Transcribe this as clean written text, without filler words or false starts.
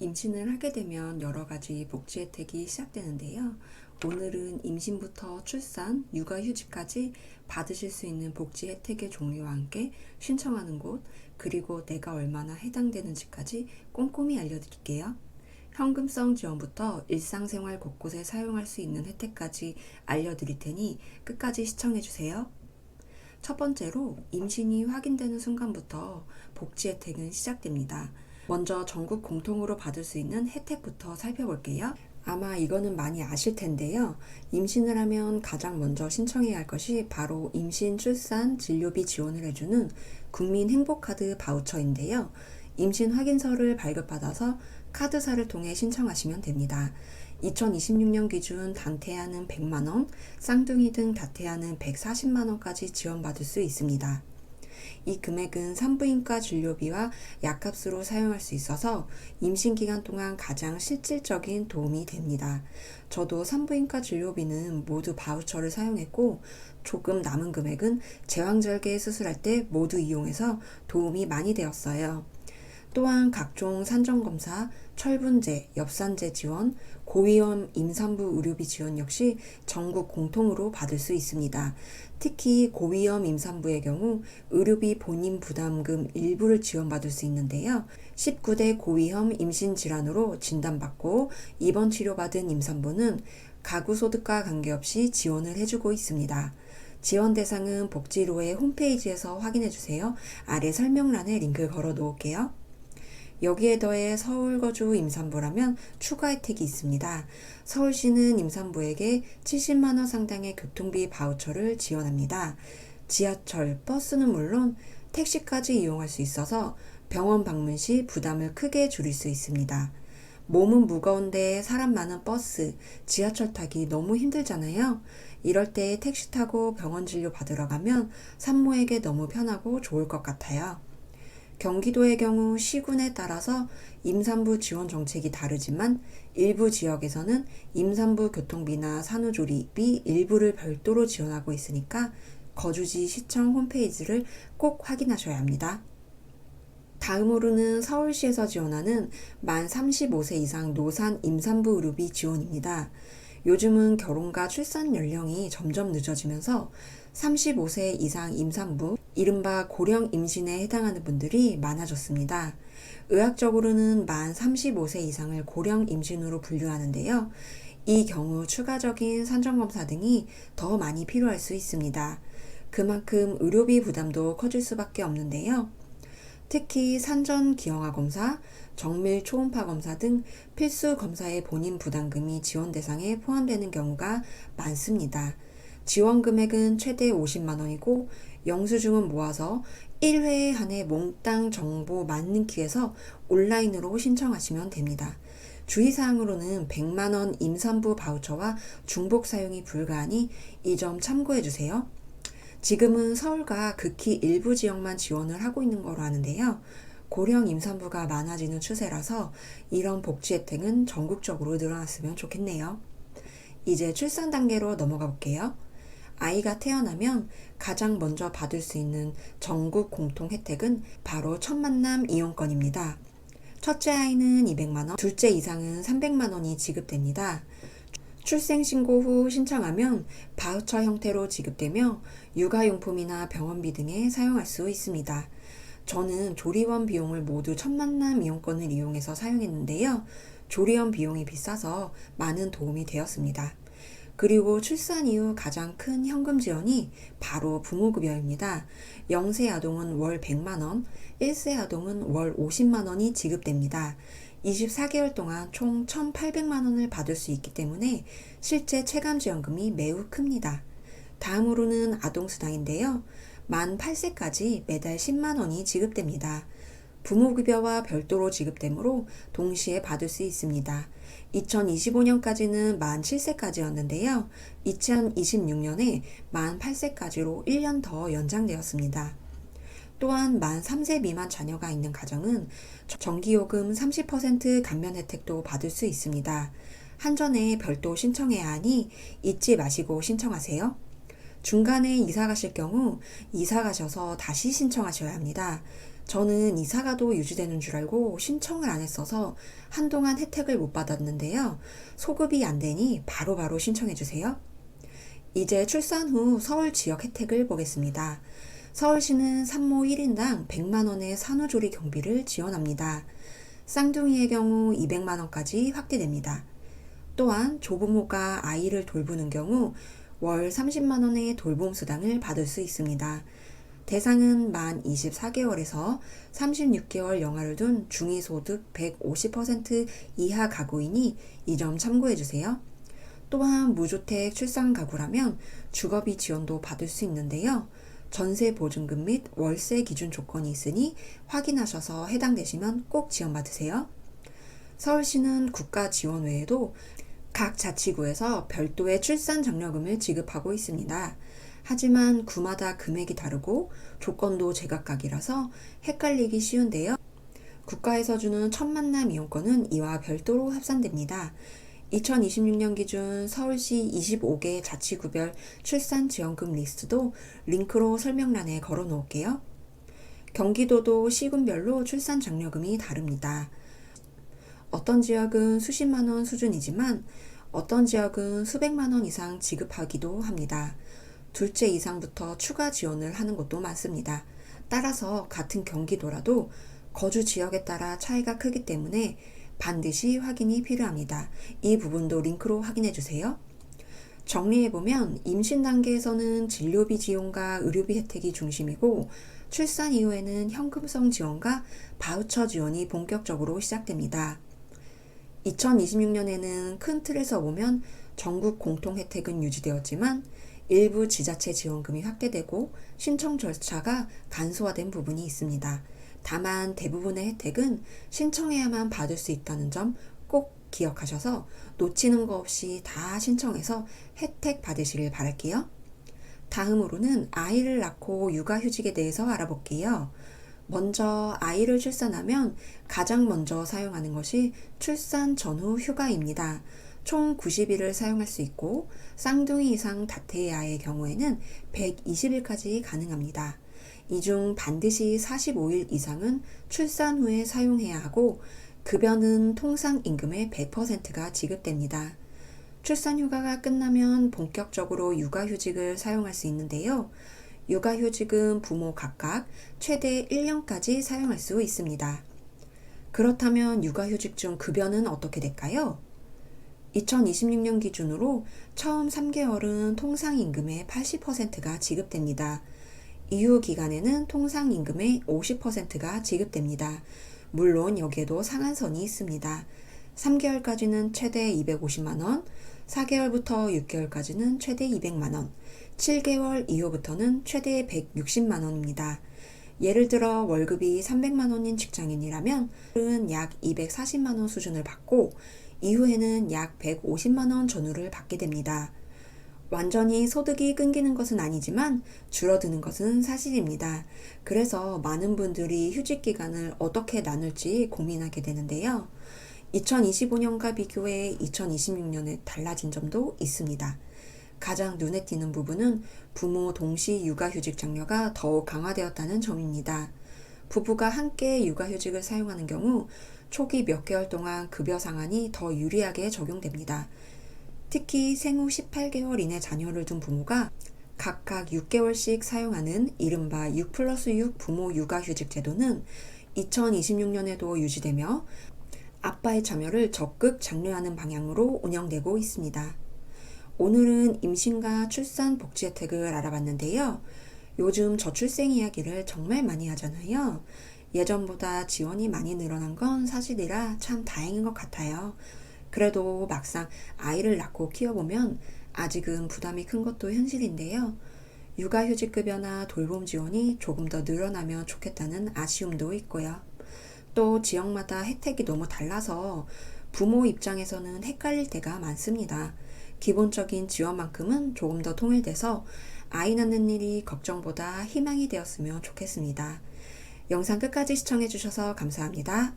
임신을 하게 되면 여러 가지 복지 혜택이 시작되는데요. 오늘은 임신부터 출산, 육아휴직까지 받으실 수 있는 복지 혜택의 종류와 함께 신청하는 곳, 그리고 내가 얼마나 해당되는지까지 꼼꼼히 알려드릴게요. 현금성 지원부터 일상생활 곳곳에 사용할 수 있는 혜택까지 알려드릴 테니 끝까지 시청해주세요. 첫 번째로 임신이 확인되는 순간부터 복지 혜택은 시작됩니다. 먼저 전국 공통으로 받을 수 있는 혜택부터 살펴볼게요. 아마 이거는 많이 아실 텐데요. 임신을 하면 가장 먼저 신청해야 할 것이 바로 임신, 출산, 진료비 지원을 해주는 국민행복카드 바우처인데요. 임신 확인서를 발급받아서 카드사를 통해 신청하시면 됩니다. 2026년 기준 단태아는 100만원, 쌍둥이 등 다태아는 140만원까지 지원받을 수 있습니다. 이 금액은 산부인과 진료비와 약값으로 사용할 수 있어서 임신 기간 동안 가장 실질적인 도움이 됩니다. 저도 산부인과 진료비는 모두 바우처를 사용했고 조금 남은 금액은 제왕절개 수술할 때 모두 이용해서 도움이 많이 되었어요. 또한 각종 산정검사, 철분제, 엽산제 지원, 고위험 임산부 의료비 지원 역시 전국 공통으로 받을 수 있습니다. 특히 고위험 임산부의 경우 의료비 본인 부담금 일부를 지원받을 수 있는데요. 19대 고위험 임신질환으로 진단받고 입원 치료받은 임산부는 가구소득과 관계없이 지원을 해주고 있습니다. 지원 대상은 복지로의 홈페이지에서 확인해주세요. 아래 설명란에 링크 걸어 놓을게요. 여기에 더해 서울 거주 임산부라면 추가 혜택이 있습니다. 서울시는 임산부에게 70만원 상당의 교통비 바우처를 지원합니다. 지하철, 버스는 물론 택시까지 이용할 수 있어서 병원 방문 시 부담을 크게 줄일 수 있습니다. 몸은 무거운데 사람 많은 버스, 지하철 타기 너무 힘들잖아요. 이럴 때 택시 타고 병원 진료 받으러 가면 산모에게 너무 편하고 좋을 것 같아요. 경기도의 경우 시군에 따라서 임산부 지원 정책이 다르지만 일부 지역에서는 임산부 교통비나 산후조리비 일부를 별도로 지원하고 있으니까 거주지 시청 홈페이지를 꼭 확인하셔야 합니다. 다음으로는 서울시에서 지원하는 만 35세 이상 노산 임산부 의료비 지원입니다. 요즘은 결혼과 출산 연령이 점점 늦어지면서 35세 이상 임산부, 이른바 고령 임신에 해당하는 분들이 많아졌습니다. 의학적으로는 만 35세 이상을 고령 임신으로 분류하는데요. 이 경우 추가적인 산정검사 등이 더 많이 필요할 수 있습니다. 그만큼 의료비 부담도 커질 수밖에 없는데요. 특히 산전 기형아 검사, 정밀 초음파 검사 등 필수 검사의 본인 부담금이 지원 대상에 포함되는 경우가 많습니다. 지원 금액은 최대 50만원이고 영수증은 모아서 1회에 한해 몽땅 정보 맞는키에서 온라인으로 신청하시면 됩니다. 주의사항으로는 100만원 임산부 바우처와 중복 사용이 불가하니 이 점 참고해주세요. 지금은 서울과 극히 일부 지역만 지원을 하고 있는 거로 아는데요. 고령 임산부가 많아지는 추세라서 이런 복지 혜택은 전국적으로 늘어났으면 좋겠네요. 이제 출산 단계로 넘어가 볼게요. 아이가 태어나면 가장 먼저 받을 수 있는 전국 공통 혜택은 바로 첫 만남 이용권입니다. 첫째 아이는 200만원, 둘째 이상은 300만원이 지급됩니다. 출생신고 후 신청하면 바우처 형태로 지급되며 육아용품이나 병원비 등에 사용할 수 있습니다. 저는 조리원 비용을 모두 첫 만남 이용권을 이용해서 사용했는데요. 조리원 비용이 비싸서 많은 도움이 되었습니다. 그리고 출산 이후 가장 큰 현금 지원이 바로 부모급여입니다. 0세 아동은 월 100만원, 1세 아동은 월 50만원이 지급됩니다. 24개월 동안 총 1,800만원을 받을 수 있기 때문에 실제 체감지원금이 매우 큽니다. 다음으로는 아동수당인데요. 만 8세까지 매달 10만원이 지급됩니다. 부모급여와 별도로 지급되므로 동시에 받을 수 있습니다. 2025년까지는 만 7세까지였는데요. 2026년에 만 8세까지로 1년 더 연장되었습니다. 또한 만 3세 미만 자녀가 있는 가정은 전기요금 30% 감면 혜택도 받을 수 있습니다. 한전에 별도 신청해야 하니 잊지 마시고 신청하세요. 중간에 이사 가실 경우 이사 가셔서 다시 신청하셔야 합니다. 저는 이사가도 유지되는 줄 알고 신청을 안 했어서 한동안 혜택을 못 받았는데요. 소급이 안 되니 바로바로 신청해 주세요. 이제 출산 후 서울 지역 혜택을 보겠습니다. 서울시는 산모 1인당 100만 원의 산후조리 경비를 지원합니다. 쌍둥이의 경우 200만 원까지 확대됩니다. 또한 조부모가 아이를 돌보는 경우 월 30만 원의 돌봄 수당을 받을 수 있습니다. 대상은 만 24개월에서 36개월 영하를 둔 중위소득 150% 이하 가구이니 이 점 참고해 주세요. 또한 무주택 출산 가구라면 주거비 지원도 받을 수 있는데요. 전세 보증금 및 월세 기준 조건이 있으니 확인하셔서 해당되시면 꼭 지원받으세요. 서울시는 국가 지원 외에도 각 자치구에서 별도의 출산 장려금을 지급하고 있습니다. 하지만 구마다 금액이 다르고 조건도 제각각이라서 헷갈리기 쉬운데요. 국가에서 주는 첫 만남 이용권은 이와 별도로 합산됩니다. 2026년 기준 서울시 25개 자치구별 출산 지원금 리스트도 링크로 설명란에 걸어 놓을게요. 경기도도 시군별로 출산 장려금이 다릅니다. 어떤 지역은 수십만 원 수준이지만 어떤 지역은 수백만 원 이상 지급하기도 합니다. 둘째 이상부터 추가 지원을 하는 곳도 많습니다. 따라서 같은 경기도라도 거주 지역에 따라 차이가 크기 때문에 반드시 확인이 필요합니다. 이 부분도 링크로 확인해 주세요. 정리해보면 임신 단계에서는 진료비 지원과 의료비 혜택이 중심이고 출산 이후에는 현금성 지원과 바우처 지원이 본격적으로 시작됩니다. 2026년에는 큰 틀에서 보면 전국 공통 혜택은 유지되었지만 일부 지자체 지원금이 확대되고 신청 절차가 간소화된 부분이 있습니다. 다만 대부분의 혜택은 신청해야만 받을 수 있다는 점 꼭 기억하셔서 놓치는 거 없이 다 신청해서 혜택 받으시길 바랄게요. 다음으로는 아이를 낳고 육아휴직에 대해서 알아볼게요. 먼저 아이를 출산하면 가장 먼저 사용하는 것이 출산 전후 휴가입니다. 총 90일을 사용할 수 있고 쌍둥이 이상 다태의 아이의 경우에는 120일까지 가능합니다. 이 중 반드시 45일 이상은 출산 후에 사용해야 하고 급여는 통상 임금의 100%가 지급됩니다. 출산 휴가가 끝나면 본격적으로 육아휴직을 사용할 수 있는데요. 육아휴직은 부모 각각 최대 1년까지 사용할 수 있습니다. 그렇다면 육아휴직 중 급여는 어떻게 될까요? 2026년 기준으로 처음 3개월은 통상임금의 80%가 지급됩니다. 이후 기간에는 통상임금의 50%가 지급됩니다. 물론 여기에도 상한선이 있습니다. 3개월까지는 최대 250만원, 4개월부터 6개월까지는 최대 200만원, 7개월 이후부터는 최대 160만원입니다. 예를 들어 월급이 300만원인 직장인이라면 약 240만원 수준을 받고 이후에는 약 150만원 전후를 받게 됩니다. 완전히 소득이 끊기는 것은 아니지만 줄어드는 것은 사실입니다. 그래서 많은 분들이 휴직 기간을 어떻게 나눌지 고민하게 되는데요. 2025년과 비교해 2026년에 달라진 점도 있습니다. 가장 눈에 띄는 부분은 부모 동시 육아휴직 장려가 더욱 강화되었다는 점입니다. 부부가 함께 육아휴직을 사용하는 경우 초기 몇 개월 동안 급여 상한이 더 유리하게 적용됩니다. 특히 생후 18개월 이내 자녀를 둔 부모가 각각 6개월씩 사용하는 이른바 6+6 부모 육아휴직 제도는 2026년에도 유지되며 아빠의 참여를 적극 장려하는 방향으로 운영되고 있습니다. 오늘은 임신과 출산 복지 혜택을 알아봤는데요. 요즘 저출생 이야기를 정말 많이 하잖아요. 예전보다 지원이 많이 늘어난 건 사실이라 참 다행인 것 같아요. 그래도 막상 아이를 낳고 키워보면 아직은 부담이 큰 것도 현실인데요. 육아휴직급여나 돌봄 지원이 조금 더 늘어나면 좋겠다는 아쉬움도 있고요. 또 지역마다 혜택이 너무 달라서 부모 입장에서는 헷갈릴 때가 많습니다. 기본적인 지원만큼은 조금 더 통일돼서 아이 낳는 일이 걱정보다 희망이 되었으면 좋겠습니다. 영상 끝까지 시청해주셔서 감사합니다.